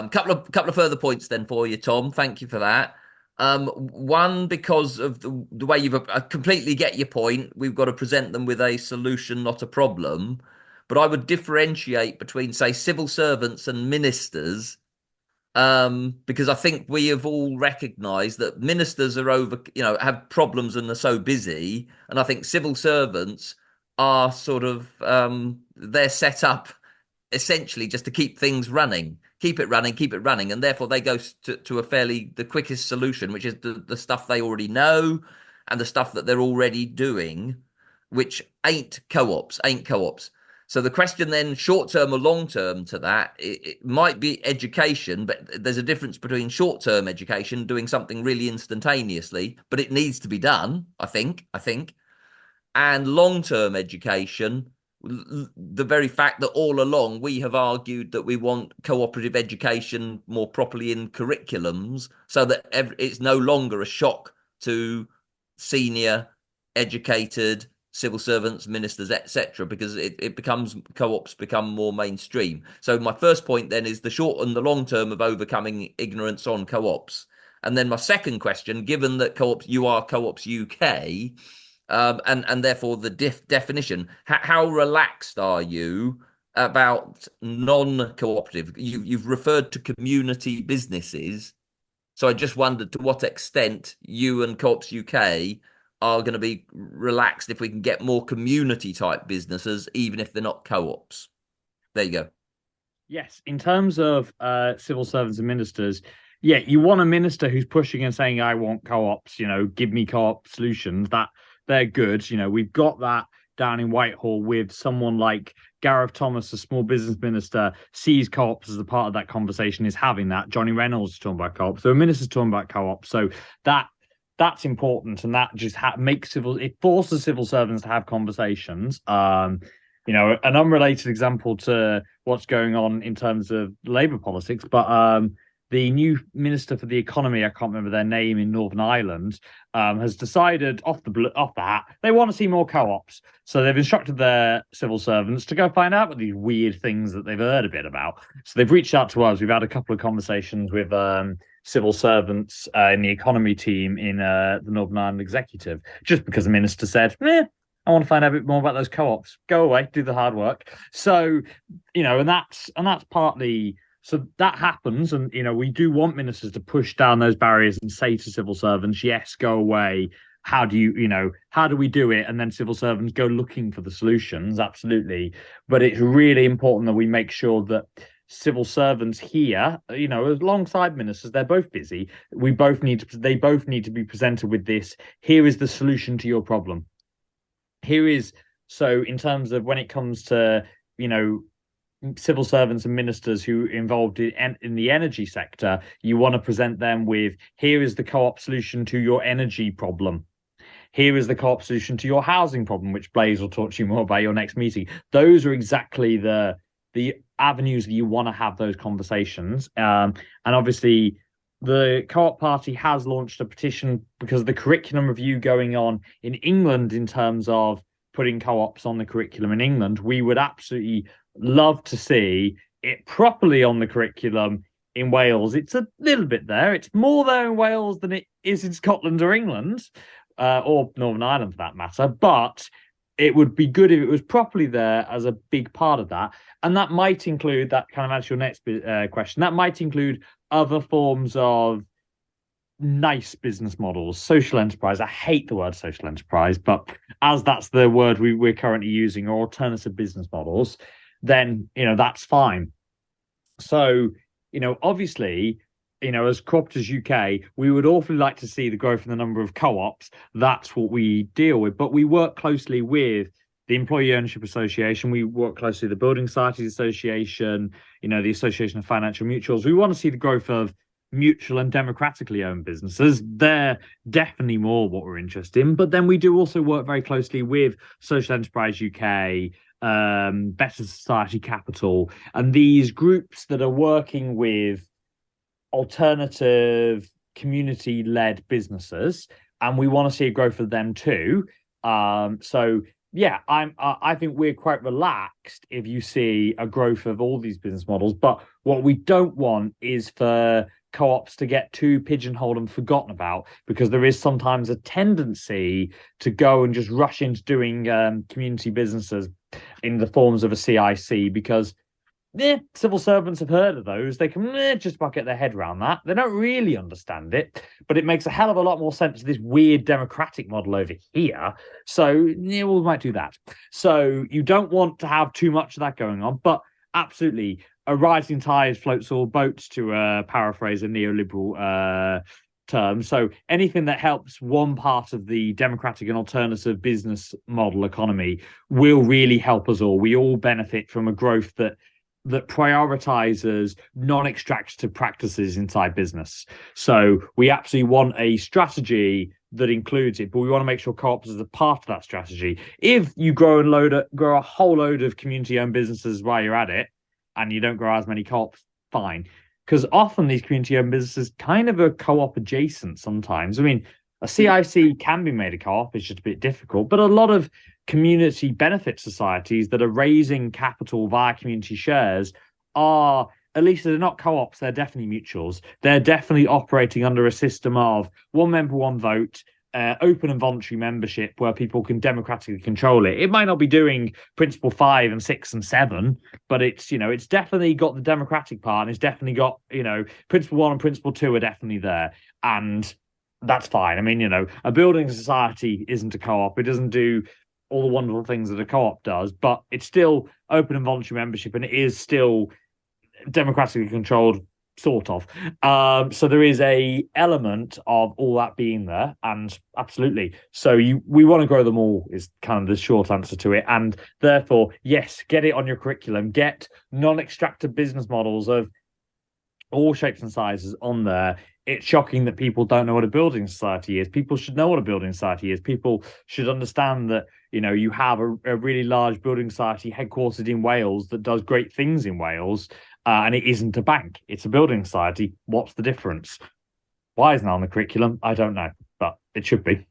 Couple of further points then for you, Tom. Thank you for that. One, because of the way I completely get your point. We've got to present them with a solution, not a problem. But I would differentiate between, say, civil servants and ministers, because I think we have all recognised that ministers are have problems and are so busy, and I think civil servants are sort of they're set up essentially just to keep things running, keep it running, and therefore they go to a fairly the quickest solution, which is the stuff they already know and the stuff that they're already doing, which ain't co-ops. So the question then, short term or long term to that, it might be education, but there's a difference between short term education, doing something really instantaneously, but it needs to be done, I think, and long term education. The very fact that all along we have argued that we want cooperative education more properly in curriculums so that it's no longer a shock to senior educated civil servants, ministers, etc., because it becomes co-ops become more mainstream. So my first point then is the short and the long term of overcoming ignorance on co-ops. And then my second question, given that co-ops, you are co-ops UK, and therefore the definition, how relaxed are you about non-cooperative? You've referred to community businesses, so I just wondered to what extent you and Co-ops UK are going to be relaxed if we can get more community type businesses, even if they're not co-ops. There you go. Yes, in terms of civil servants and ministers, yeah, you want a minister who's pushing and saying, "I want co-ops, give me co-op solutions." That they're good. We've got that down in Whitehall with someone like Gareth Thomas, the small business minister, sees co-ops as a part of that conversation, is having that. Johnny Reynolds is talking about co-ops. So a minister's talking about co-ops. So that that's important, and that just makes it forces civil servants to have conversations. An unrelated example to what's going on in terms of Labour politics, but the new Minister for the Economy, I can't remember their name, in Northern Ireland, has decided off the hat they want to see more co-ops. So they've instructed their civil servants to go find out what these weird things that they've heard a bit about. So they've reached out to us. We've had a couple of conversations with civil servants in the economy team in the Northern Ireland Executive, just because the minister said, I want to find out a bit more about those co-ops. Go away, do the hard work. So, and that's partly so that happens, and we do want ministers to push down those barriers and say to civil servants, yes, go away. How do how do we do it? And then civil servants go looking for the solutions, absolutely. But it's really important that we make sure that civil servants here, alongside ministers, they're both busy. They both need to be presented with this. Here is the solution to your problem. So in terms of when it comes to civil servants and ministers who are involved in the energy sector, you want to present them with, here is the co-op solution to your energy problem, here is the co-op solution to your housing problem, which Blaze will talk to you more about your next meeting. Those are exactly the avenues that you want to have those conversations, and obviously the Co-op Party has launched a petition because of the curriculum review going on in England in terms of putting co-ops on the curriculum in England. We would absolutely love to see it properly on the curriculum in Wales. It's a little bit there. It's more there in Wales than it is in Scotland or England, or Northern Ireland for that matter. But it would be good if it was properly there as a big part of that. And that might include, that kind of answers your next question, that might include other forms of nice business models, social enterprise. I hate the word social enterprise, but as that's the word we're currently using, or alternative business models, then, that's fine. So, obviously, as Cooperatives UK, we would awfully like to see the growth in the number of co-ops. That's what we deal with. But we work closely with the Employee Ownership Association. We work closely with the Building Societies Association, the Association of Financial Mutuals. We want to see the growth of mutual and democratically owned businesses. They're definitely more what we're interested in. But then we do also work very closely with Social Enterprise UK, Better Society Capital, and these groups that are working with alternative community-led businesses, and we want to see a growth of them too. So yeah, I think we're quite relaxed if you see a growth of all these business models. But what we don't want is for co-ops to get too pigeonholed and forgotten about, because there is sometimes a tendency to go and just rush into doing community businesses in the forms of a CIC, because civil servants have heard of those. They can just about get their head around that. They don't really understand it, but it makes a hell of a lot more sense to this weird democratic model over here. So yeah, we might do that. So you don't want to have too much of that going on, but absolutely, a rising tide floats all boats, to paraphrase a neoliberal term. So anything that helps one part of the democratic and alternative business model economy will really help us all. We all benefit from a growth that prioritizes non-extractive practices inside business. So we absolutely want a strategy that includes it, but we want to make sure co-ops is a part of that strategy. If you grow a whole load of community-owned businesses while you're at it, and you don't grow as many co-ops, fine. Because often these community-owned businesses kind of are co-op adjacent sometimes. I mean, a CIC can be made a co-op, it's just a bit difficult, but a lot of community benefit societies that are raising capital via community shares are, at least they're not co-ops, they're definitely mutuals. They're definitely operating under a system of one member, one vote, open and voluntary membership where people can democratically control it. It might not be doing principle 5 and 6 and 7, but it's definitely got the democratic part, and it's definitely got, principle 1 and principle 2 are definitely there. And that's fine. I mean, a building society isn't a co-op. It doesn't do all the wonderful things that a co-op does, but it's still open and voluntary membership, and it is still democratically controlled, sort of. So there is a element of all that being there, and absolutely. So we want to grow them all is kind of the short answer to it, and therefore, yes, get it on your curriculum. Get non-extractive business models of all shapes and sizes on there. It's shocking that people don't know what a building society is. People should know what a building society is. People should understand that, you have a really large building society headquartered in Wales that does great things in Wales, and it isn't a bank. It's a building society. What's the difference? Why isn't it on the curriculum? I don't know, but it should be.